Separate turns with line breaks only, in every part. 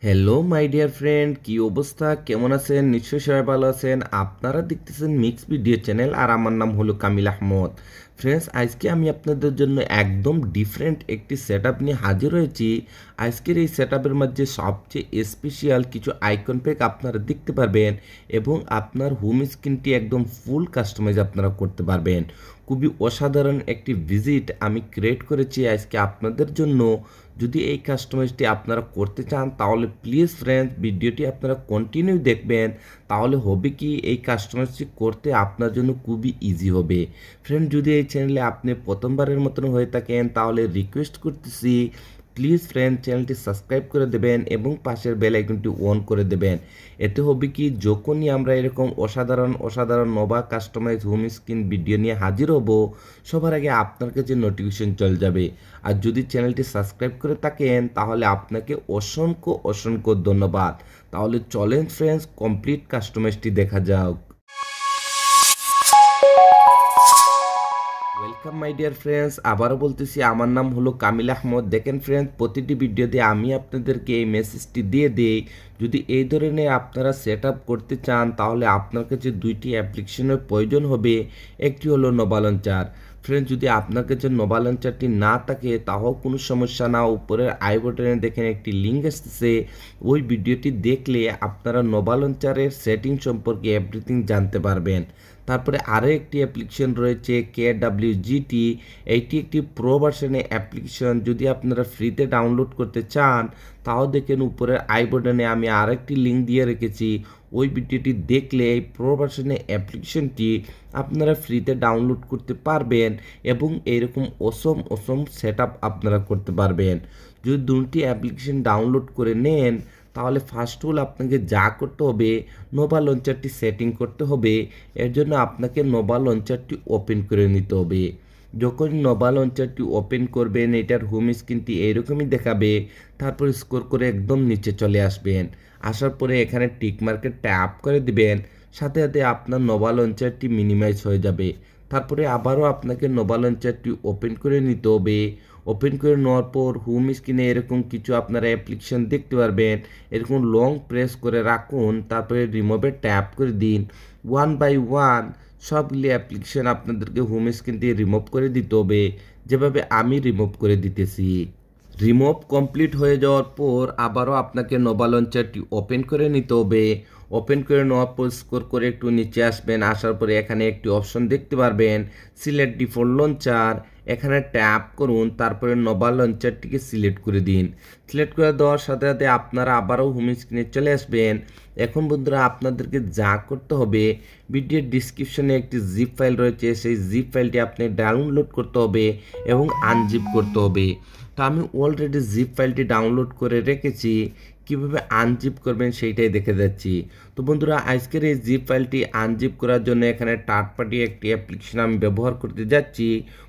Hello my dear friend, কি অবস্থা, কেমন আছেন? নিশ্চয়ই সবাই ভালো আছেন। আপনারা দেখতেছেন মিক্স ভিডিও চ্যানেল আর আমার নাম হলো কামিল আহমদ। ফ্রেন্ডস, আজকে আমি আপনাদের জন্য একদম ডিফারেন্ট একটি সেটআপ নিয়ে হাজির হয়েছি। আজকের এই সেটআপের মধ্যে সবচেয়ে স্পেশাল কিছু আইকন প্যাক আপনারা দেখতে পারবেন এবং আপনার হোম স্ক্রিনটি একদম ফুল কাস্টমাইজ আপনারা করতে পারবেন। খুবই অসাধারণ একটি ভিজিট আমি ক্রিয়েট করেছি আজকে আপনাদের জন্য। যদি এই কাস্টমাইজটি আপনারা করতে চান তাহলে প্লিজ ফ্রেন্ডস ভিডিওটি আপনারা কন্টিনিউ দেখবেন। তাহলে হবে কি, এই কাস্টমাইজটি করতে আপনার জন্য খুবই ইজি হবে। ফ্রেন্ড, যদি এই চ্যানেলে আপনি প্রথমবারের মতন হয়ে থাকেন তাহলে রিকোয়েস্ট করতেছি প্লিজ ফ্রেন্ড চ্যানেলটি সাবস্ক্রাইব করে দেবেন এবং পাশের বেল আইকনটি অন করে দেবেন। এতে হবে কি, যখনই আমরা এরকম অসাধারণ অসাধারণ নবা কাস্টমাইজ হোম স্ক্রিন ভিডিও নিয়ে হাজির হব, সবার আগে আপনার কাছে নোটিফিকেশন চলে যাবে। আর যদি চ্যানেলটি সাবস্ক্রাইব করে থাকেন তাহলে আপনাকে অসংখ্য অসংখ্য ধন্যবাদ। তাহলে চলেন ফ্রেন্ডস কমপ্লিট কাস্টমাইজটি দেখা যাক। ওয়েলকাম মাই ডিয়ার ফ্রেন্ডস, আবারও বলতেছি আমার নাম হলো কামিল আহমদ। দেখেন ফ্রেন্ডস, প্রতিটি ভিডিওতে আমি আপনাদেরকে এই মেসেজটি দিয়ে দিই, যদি এই ধরনের আপনারা সেট আপ করতে চান তাহলে আপনার কাছে দুইটি অ্যাপ্লিকেশনের প্রয়োজন হবে। একটি হলো নোভা লঞ্চার। ফ্রেন্ডস, যদি আপনার কাছে নোভা লঞ্চারটি না থাকে তাও কোনো সমস্যা না, উপরের আই বাটনে দেখেন একটি লিঙ্ক আসতেছে, ওই ভিডিওটি দেখলে আপনারা নোভা লঞ্চারের সেটিং সম্পর্কে এভরিথিং জানতে পারবেন। তারপরে আরও একটি অ্যাপ্লিকেশন রয়েছে KWGT। এইটি একটি প্রো ভার্সনের অ্যাপ্লিকেশন, যদি আপনারা ফ্রিতে ডাউনলোড করতে চান তাও দেখেন উপরের আই বাটনে আমি আরেকটি লিঙ্ক দিয়ে রেখেছি, ওই ভিডিওটি দেখলে এই প্রো ভার্সনের অ্যাপ্লিকেশনটি আপনারা ফ্রিতে ডাউনলোড করতে পারবেন এবং এইরকম অসম অসম সেট আপনারা করতে পারবেন। যদি দুটি অ্যাপ্লিকেশন ডাউনলোড করে নেন তাহলে ফার্স্ট অল আপনাকে যা করতে হবে, নোভা লঞ্চারটি সেটিং করতে হবে। এর জন্য আপনাকে নোভা লঞ্চারটি ওপেন করে নিতে হবে। যখন নোভা লঞ্চারটি ওপেন করবেন এটার হোম স্ক্রিনটি এইরকমই দেখাবে। তারপর স্ক্রল করে একদম নিচে চলে আসবেন। আসার পরে এখানে টিক মার্কে ট্যাপ করে দিবেন, সাথে সাথে আপনার নোভা লঞ্চারটি মিনিমাইজ হয়ে যাবে। তারপরে আবারও আপনাকে নোভা লঞ্চারটি ওপেন করে নিতে হবে। ওপেন করে নেওয়ার পর হোম স্ক্রিনে এরকম কিছু আপনারা অ্যাপ্লিকেশন দেখতে পারবেন। এরকম লং প্রেস করে রাখুন, তারপরে রিমুভে ট্যাপ করে দিন। ওয়ান বাই ওয়ান সবগুলি অ্যাপ্লিকেশন আপনাদেরকে হোম স্ক্রিন দিয়ে রিমুভ করে দিতে হবে, যেভাবে আমি রিমুভ করে দিতেছি। রিমুভ কমপ্লিট হয়ে যাওয়ার পর আবারও আপনাকে নোভা লঞ্চারটি ওপেন করে নিতে হবে। ওপেন করে নেওয়ার পর স্ক্রল করে একটু নিচে আসবেন। আসার পরে এখানে একটি অপশন দেখতে পারবেন, সিলেক্ট ডিফল্ট লঞ্চার। এখানে ট্যাপ করুন, তারপরে নোভা লঞ্চারটিকে সিলেক্ট করে দিন। সিলেক্ট করে দেওয়ার সাথে সাথে আপনারা আবারও হোম স্ক্রিনে চলে আসবেন। এখন বন্ধুরা আপনাদেরকে যা করতে হবে, ভিডিওর ডিসক্রিপশনে একটি জিপ ফাইল রয়েছে, সেই জিপ ফাইলটি আপনি ডাউনলোড করতে হবে এবং আনজিপ করতে হবে। তো আমি অলরেডি জিপ ফাইলটি ডাউনলোড করে রেখেছি, কিভাবে আনজিপ করবেন সেইটাই দেখে যাচ্ছি। তো বন্ধুরা, আজকের এই জিপ ফাইলটি আনজিপ করার জন্য এখানে থার্ড পার্টি একটি অ্যাপ্লিকেশন আমি ব্যবহার করতে যাচ্ছি।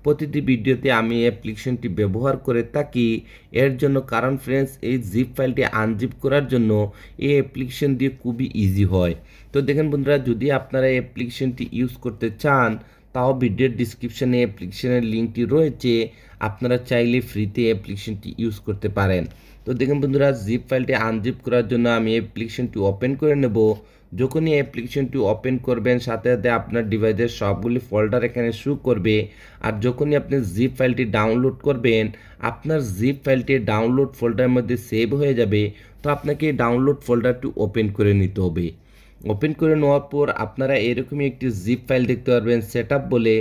প্রতিটি ভিডিওতে আমি অ্যাপ্লিকেশনটি ব্যবহার করে থাকি এর জন্য, কারণ ফ্রেন্ডস এই জিপ ফাইলটি আনজিপ করার জন্য এই অ্যাপ্লিকেশন দিয়ে খুবই ইজি হয়। তো দেখেন বন্ধুরা, যদি আপনারা এই অ্যাপ্লিকেশনটি ইউজ করতে চান তাও ভিডিওর ডিসক্রিপশনে অ্যাপ্লিকেশনের লিঙ্কটি রয়েছে, আপনারা চাইলে ফ্রিতে অ্যাপ্লিকেশনটি ইউজ করতে পারেন। তো দেখুন বন্ধুরা, জিপ ফাইলটি আনজিপ করার জন্য আমি অ্যাপ্লিকেশনটি ওপেন করে নেব। যখনই অ্যাপ্লিকেশনটি ওপেন করবেন সাথে সাথে আপনার ডিভাইসের সবগুলি ফোল্ডার এখানে শো করবে। আর যখনই আপনি জিপ ফাইলটি ডাউনলোড করবেন আপনার জিপ ফাইলটি ডাউনলোড ফোল্ডারের মধ্যে সেভ হয়ে যাবে। তো আপনাকে ডাউনলোড ফোল্ডারটি ওপেন করে নিতে হবে। ওপেন করে নেওয়ার পর আপনারা এরকমই একটি জিপ ফাইল দেখতে পারবেন, সেটআপ বলে।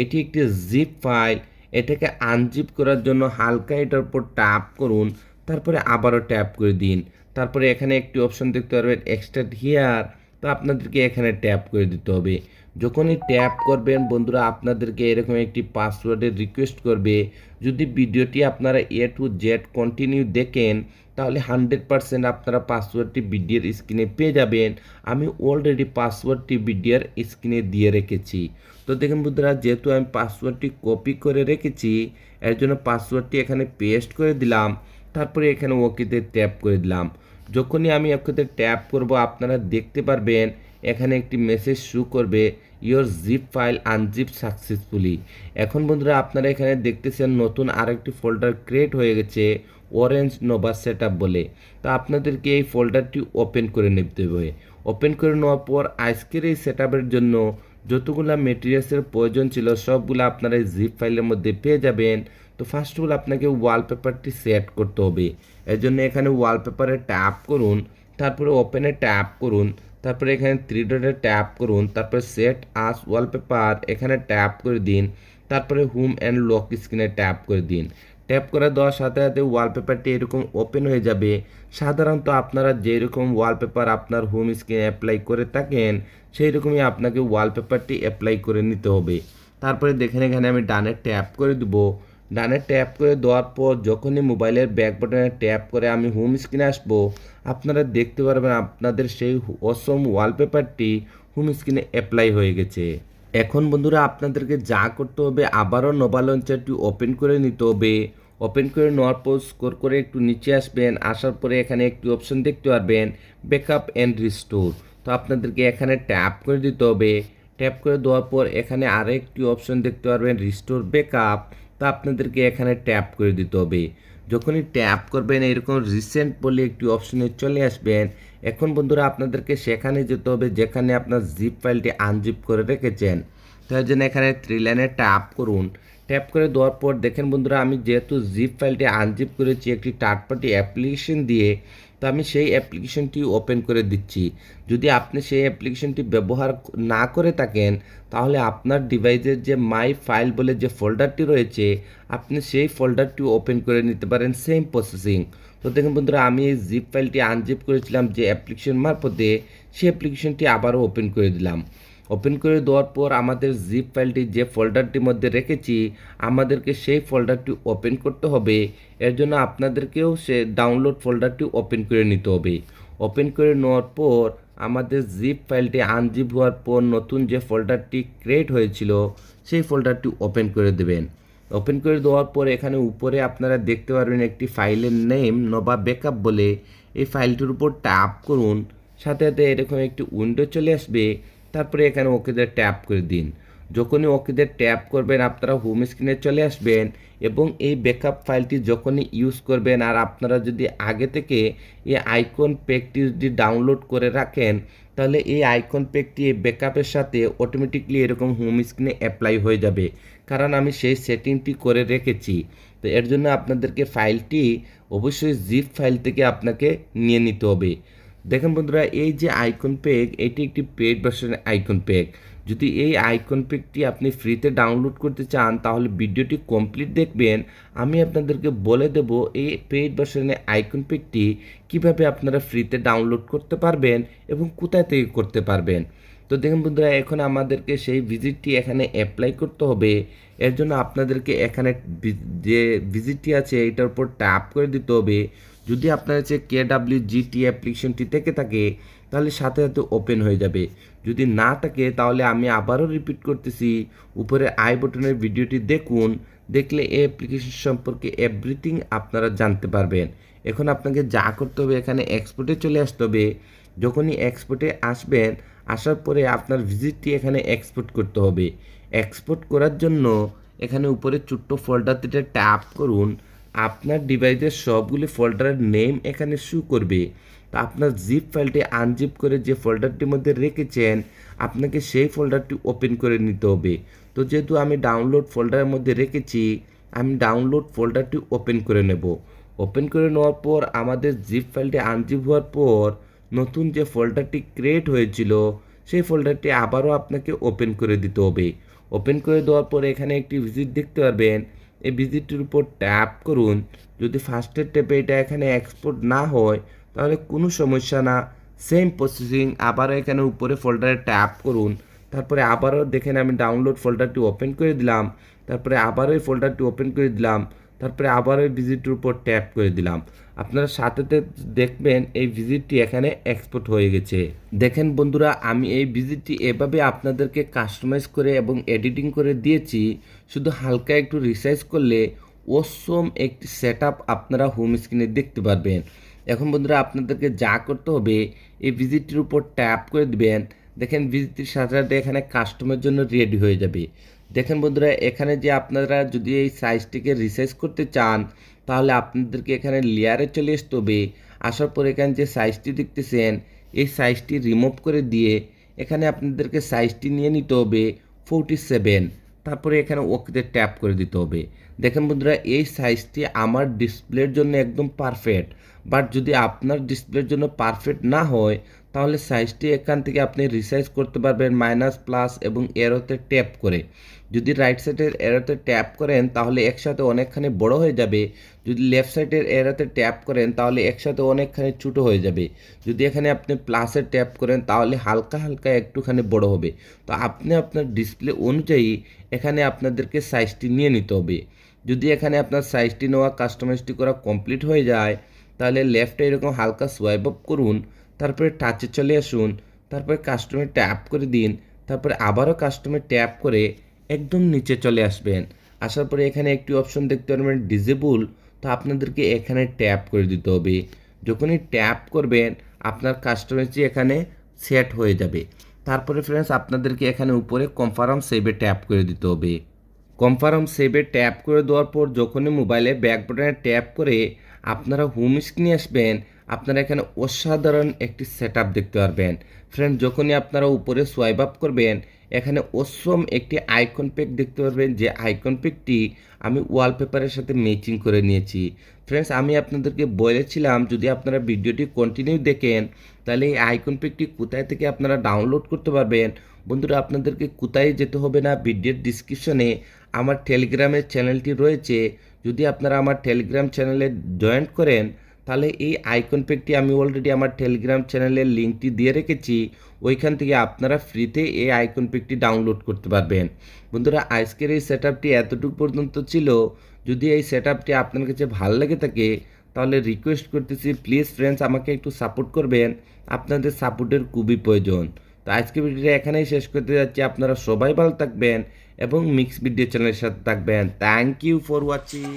এটি একটি জিপ ফাইল। এটাকে আনজিপ করার জন্য হালকা এটার উপর ট্যাপ করুন, তারপরে আবারও ট্যাপ করে দিন। তারপরে এখানে একটি অপশন দেখতে পারবেন এক্সট্রাক্ট হিয়ার, তো আপনাদেরকে এখানে ট্যাপ করে দিতে হবে। যখনই ট্যাপ করবেন বন্ধুরা আপনাদেরকে এরকম একটি পাসওয়ার্ডের রিকোয়েস্ট করবে। যদি ভিডিওটি আপনারা A to Z কন্টিনিউ দেখেন তাহলে 100% আপনারা পাসওয়ার্ডটি ভিডিওর স্ক্রিনে পেয়ে যাবেন। আমি অলরেডি পাসওয়ার্ডটি ভিডিওর স্ক্রিনে দিয়ে রেখেছি। তো দেখুন বন্ধুরা, যেহেতু আমি পাসওয়ার্ডটি কপি করে রেখেছি এর জন্য পাসওয়ার্ডটি এখানে পেস্ট করে দিলাম, তারপরে এখানে ওকেতে ট্যাপ করে দিলাম। যখনই আমি ওকেতে ট্যাপ করব আপনারা দেখতে পারবেন এখানে একটি মেসেজ শো করবে, your zip file unzip successfully. এখন বন্ধুরা আপনারা এখানে দেখতেছেন নতুন আরেকটি ফোল্ডার ক্রিয়েট হয়ে গেছে। অরেঞ্জ নোভা সেটআপ বলে। তো আপনাদেরকে এই ফোল্ডারটি ওপেন করে নিতে হবে। ওপেন করে নেওয়ার পর আজকের এই সেটআপের জন্য যতগুলো মেটেরিয়ালসের প্রয়োজন ছিল সবগুলো আপনারা এই জিপ ফাইলের মধ্যে পেয়ে যাবেন। তো ফার্স্ট অফ অল আপনাকে ওয়ালপেপারটি সেট করতে হবে। এর জন্য এখানে ওয়ালপেপারে ট্যাপ করুন, তারপরে ওপেনে ট্যাপ করুন, তারপরে এখানে থ্রি ডটে ট্যাপ করুন, তারপরে সেট আস ওয়ালপেপার এখানে ট্যাপ করে দিন, তারপরে হোম অ্যান্ড লক স্ক্রিনে ট্যাপ করে দিন। ট্যাপ করে দেওয়ার সাথে সাথে ওয়ালপেপারটি এরকম ওপেন হয়ে যাবে। সাধারণত আপনারা যেরকম ওয়ালপেপার আপনার হোম স্ক্রিনে অ্যাপ্লাই করে থাকেন সেই রকমই আপনাকে ওয়ালপেপারটি অ্যাপ্লাই করে নিতে হবে। তারপরে দেখেন এখানে আমি ডানে ট্যাপ করে দেব। ডানে ট্যাপ করে দেওয়ার পর যখনই মোবাইলের ব্যাক বাটনে ট্যাপ করে আমি হোম স্ক্রিনে আসবো, আপনারা দেখতে পারবেন আপনাদের সেই অসম ওয়ালপেপারটি হোম স্ক্রিনে অ্যাপ্লাই হয়ে গেছে। এখন বন্ধুরা আপনাদেরকে যা করতে হবে আবারও নোভা লঞ্চারটি ওপেন করে নিতে হবে। ওপেন করে নেওয়ার পর স্ক্রল করে একটু নিচে আসবেন, আসার পরে এখানে একটি অপশন দেখতে পারবেন ব্যাকআপ অ্যান্ড রিস্টোর। তো আপনাদেরকে এখানে ট্যাপ করে দিতে হবে। ট্যাপ করে দেওয়ার পর এখানে আরেকটি অপশন দেখতে পারবেন রিস্টোর ব্যাকআপ। তো আপনাদেরকে এখানে ট্যাপ করে দিতে হবে। যখনই ট্যাপ করবেন এরকম রিসেন্ট বলে একটি অপশনে চলে আসবেন। এখন বন্ধুরা আপনাদেরকে সেখানে যেতে হবে যেখানে আপনার জিপ ফাইলটি আনজিপ করে রেখেছেন। তার জন্য এখানে থ্রি লাইনে ট্যাপ করুন। ট্যাপ করে দেওয়ার পর দেখেন বন্ধুরা আমি যেহেতু জিপ ফাইলটি আনজিপ করেছি একটি থার্ড পার্টি অ্যাপ্লিকেশন দিয়ে, তো আমি সেই অ্যাপ্লিকেশনটি ওপেন করে দিচ্ছি। যদি আপনি সেই অ্যাপ্লিকেশনটি ব্যবহার না করে থাকেন তাহলে আপনার ডিভাইসের যে মাই ফাইল বলে যে ফোল্ডারটি রয়েছে আপনি সেই ফোল্ডারটি ওপেন করে নিতে পারেন সেম প্রসেসিং। তো দেখুন বন্ধুরা আমি এই জিপ ফাইলটি আনজিপ করেছিলাম যে অ্যাপ্লিকেশন মারফতে, সেই অ্যাপ্লিকেশনটি আবারও ওপেন করে দিলাম। ওপেন করে দেওয়ার পর আমাদের জিপ ফাইলটি যে ফোল্ডারটির মধ্যে রেখেছি আমাদেরকে সেই ফোল্ডারটি ওপেন করতে হবে। এর জন্য আপনাদেরকেও সে ডাউনলোড ফোল্ডারটি ওপেন করে নিতে হবে। ওপেন করে নেওয়ার পর আমাদের জিপ ফাইলটি আনজিপ হওয়ার পর নতুন যে ফোল্ডারটি ক্রিয়েট হয়েছিল সেই ফোল্ডারটি ওপেন করে দেবেন। ওপেন করে দেওয়ার পর এখানে উপরে আপনারা দেখতে পারবেন একটি ফাইলের নেম নোভা ব্যাকআপ বলে। এই ফাইলটির উপর ট্যাপ করুন, সাথে সাথে এরকম একটি উইন্ডো চলে আসবে। তারপরে এখানে ওকেতে ট্যাপ করে দিন। যখনই ওকেতে ট্যাপ করবেন আপনারা হোম স্ক্রিনে চলে আসবেন এবং এই ব্যাকআপ ফাইলটি যখনই ইউজ করবেন আর আপনারা যদি আগে থেকে এই আইকন প্যাকটি যদি ডাউনলোড করে রাখেন তাহলে এই আইকন প্যাকটি এই ব্যাকআপের সাথে অটোমেটিকলি এরকম হোম স্ক্রিনে অ্যাপ্লাই হয়ে যাবে, কারণ আমি সেই সেটিংটি করে রেখেছি। তো এর জন্য আপনাদেরকে ফাইলটি অবশ্যই জিপ ফাইল থেকে আপনাকে নিয়ে নিতে হবে। দেখেন বন্ধুরা এই যে আইকন প্যাক এটি একটি পেইড ভার্সনের আইকন প্যাক। যদি এই আইকন প্যাকটি আপনি ফ্রিতে ডাউনলোড করতে চান তাহলে ভিডিওটি কমপ্লিট দেখবেন। আমি আপনাদেরকে বলে দেব এই পেইড ভার্সনের আইকন প্যাকটি কিভাবে আপনারা ফ্রিতে ডাউনলোড করতে পারবেন এবং কোথায় থেকে করতে পারবেন। তো দেখুন বন্ধুরা এখন আমাদেরকে সেই ভিজিটটি এখানে অ্যাপ্লাই করতে হবে। এর জন্য আপনাদেরকে এখানে যে ভিজিটটি আছে এটার উপর ট্যাপ করে দিতে হবে। যদি আপনার হচ্ছে KWGT অ্যাপ্লিকেশনটি থেকে থাকে তাহলে সাথে সাথে ওপেন হয়ে যাবে। যদি না থাকে তাহলে আমি আবারও রিপিট করতেছি, উপরে আই বাটনের ভিডিওটি দেখুন, দেখলে এই অ্যাপ্লিকেশন সম্পর্কে এভরিথিং আপনারা জানতে পারবেন। এখন আপনাকে যা করতে হবে এখানে এক্সপোর্টে চলে আসতে হবে। যখনই এক্সপোর্টে আসবেন আসার পরে আপনার ভিজিটটি এখানে এক্সপোর্ট করতে হবে। এক্সপোর্ট করার জন্য এখানে উপরে ছোট্ট ফোল্ডারটিতে ট্যাপ করুন। আপনার ডিভাইসের সবগুলি ফোল্ডারের নেম এখানে শো করবে। তো আপনার জিপ ফাইলটি আনজিপ করে যে ফোল্ডারটির মধ্যে রেখেছেন আপনাকে সেই ফোল্ডারটি ওপেন করে নিতে হবে। তো যেহেতু আমি ডাউনলোড ফোল্ডারের মধ্যে রেখেছি আমি ডাউনলোড ফোল্ডারটি ওপেন করে নেব। ওপেন করে নেওয়ার পর আমাদের জিপ ফাইলটি আনজিপ হওয়ার পর নতুন যে ফোল্ডারটি ক্রিয়েট হয়েছিল সেই ফোল্ডারটি আবারও আপনাকে ওপেন করে দিতে হবে। ওপেন করে দেওয়ার পর এখানে একটি ভিজিট দেখতে পারবেন। এই ভিজিটটির উপর ট্যাপ করুন। যদি ফার্স্টের ট্যাপে এটা এখানে এক্সপোর্ট না হয় তাহলে কোনো সমস্যা না, সেম প্রসেসিং আবারও এখানে উপরে ফোল্ডারে ট্যাপ করুন। তারপরে আবারও দেখেন আমি ডাউনলোড ফোল্ডারটি ওপেন করে দিলাম, তারপরে আবারও এই ফোল্ডারটি ওপেন করে দিলাম, তারপরে আবারও এই ভিজিটটির উপর ট্যাপ করে দিলাম। আপনারা সাথে দেখবেন এই ভিজিটটি এখানে এক্সপোর্ট হয়ে গেছে। দেখেন বন্ধুরা আমি এই ভিজিটটি এভাবে আপনাদেরকে কাস্টমাইজ করে এবং এডিটিং করে দিয়েছি। শুধু হালকা একটু রিসাইজ করলে অসম একটি সেটআপ আপনারা হোম স্ক্রিনে দেখতে পারবেন। এখন বন্ধুরা আপনাদেরকে যা করতে হবে এই ভিজিটটির উপর ট্যাপ করে দিবেন। দেখেন ভিজিটটির সাথে সাথে এখানে কাস্টমের জন্য রেডি হয়ে যাবে। দেখেন বন্ধুরা এখানে যে আপনারা যদি এই সাইজটিকে রিসাইজ করতে চান তাহলে আপনাদেরকে এখানে লেয়ারে চলে আসতে হবে। আসার পর এখানে যে সাইজটি দেখতেছেন এই সাইজটি রিমুভ করে দিয়ে এখানে আপনাদেরকে সাইজটি নিয়ে নিতে হবে 47। তারপরে এখানে ওকেতে ট্যাপ করে দিতে হবে। দেখেন বন্ধুরা এই সাইজটি আমার ডিসপ্লের জন্য একদম পারফেক্ট, বাট যদি আপনার ডিসপ্লের জন্য পারফেক্ট না হয় তাহলে সাইজটি এখান থেকে আপনি রিসাইজ করতে পারবেন মাইনাস প্লাস এবং এরোতে ট্যাপ করে। যদি রাইট সাইডের এরোতে ট্যাপ করেন তাহলে একসাথে অনেকখানি বড় হয়ে যাবে, যদি লেফট সাইডের এরোতে ট্যাপ করেন তাহলে একসাথে অনেকখানি ছোটো হয়ে যাবে। যদি এখানে আপনি প্লাসে ট্যাপ করেন তাহলে হালকা হালকা একটুখানি বড় হবে। তো আপনি আপনার ডিসপ্লে অনুযায়ী এখানে আপনাদেরকে সাইজটি নিয়ে নিতে হবে। যদি এখানে আপনার সাইজটি নেওয়া কাস্টমাইজটি করা কমপ্লিট হয়ে যায় তাহলে লেফটে এরকম হালকা সোয়াইপ আপ করুন, তারপরে টাচে চলে আসুন, তারপরে কাস্টমে ট্যাপ করে দিন, তারপরে আবারও কাস্টমে ট্যাপ করে একদম নিচে চলে আসবেন। আসার পরে এখানে একটি অপশন দেখতে পারবেন ডিজেবল, তো আপনাদেরকে এখানে ট্যাপ করে দিতে হবে। যখনই ট্যাপ করবেন আপনার কাস্টমাইজটি এখানে সেট হয়ে যাবে। তারপরে ফ্রেন্ডস আপনাদেরকে এখানে উপরে কনফার্ম সেভে ট্যাপ করে দিতে হবে। কনফার্ম সেভে ট্যাপ করে দেওয়ার পর যখনই মোবাইলে ব্যাক বাটনে ট্যাপ করে আপনারা হোম স্ক্রিনে আসবেন আপনারা এখানে অসাধারণ একটি সেটআপ দেখতে পারবেন। ফ্রেন্ড যখনই আপনারা উপরে সোয়াইপ আপ করবেন এখানে অসম একটি আইকন প্যাক দেখতে পারবেন, যে আইকন প্যাকটি আমি ওয়ালপেপারের সাথে ম্যাচিং করে নিয়েছি। ফ্রেন্ডস আমি আপনাদেরকে বলেছিলাম যদি আপনারা ভিডিওটি কন্টিনিউ দেখেন তাহলে এই আইকন প্যাকটি কোথায় থেকে আপনারা ডাউনলোড করতে পারবেন। বন্ধুরা আপনাদেরকে কোথায় যেতে হবে না, ভিডিওর ডিসক্রিপশনে আমার টেলিগ্রামের চ্যানেলটি রয়েছে। যদি আপনারা আমার টেলিগ্রাম চ্যানেলে জয়েন করেন তাহলে এই আইকন প্যাকটি আমি অলরেডি আমার টেলিগ্রাম চ্যানেলের লিঙ্কটি দিয়ে রেখেছি, ওইখান থেকে আপনারা ফ্রিতে এই আইকন প্যাকটি ডাউনলোড করতে পারবেন। বন্ধুরা আজকের এই সেটআপটি এতটুকু পর্যন্ত ছিল। যদি এই সেটআপটি আপনার কাছে ভালো লেগে থাকে তাহলে রিকোয়েস্ট করতেছি প্লিজ ফ্রেন্ডস আমাকে একটু সাপোর্ট করবেন, আপনাদের সাপোর্টের খুবই প্রয়োজন। তো আজকে ভিডিওটা এখানেই শেষ করতে যাচ্ছি। আপনারা সবাই ভালো থাকবেন এবং মিক্স ভিডিও চ্যানেলের সাথে থাকবেন। Thank you for watching.